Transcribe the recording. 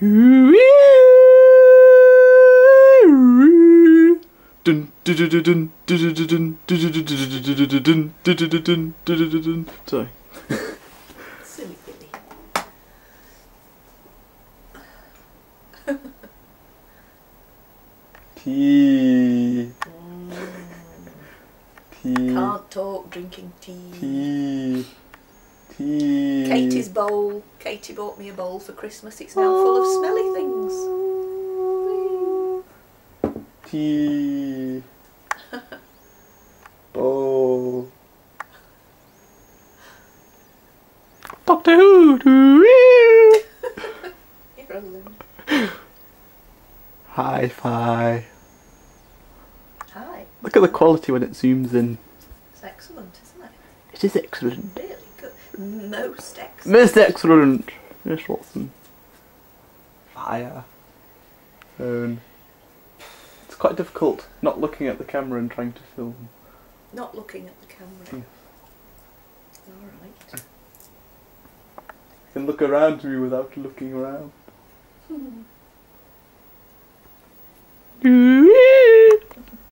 Sorry. Silly Billy. Tea. Tea. Can't talk, drinking tea. Tea. Tea. Katie's bowl. Katie bought me a bowl for Christmas. It's now full of smelly things. Tea. Oh. Doctor Who. You're a loon. Hi-fi. Hi. Look at the quality when it zooms in. It's excellent, isn't it? It is excellent. Really good. Most excellent. Most excellent. Yes, Watson. Fire. Phone. It's quite difficult not looking at the camera and trying to film. Not looking at the camera. Alright. You can look around me without looking around.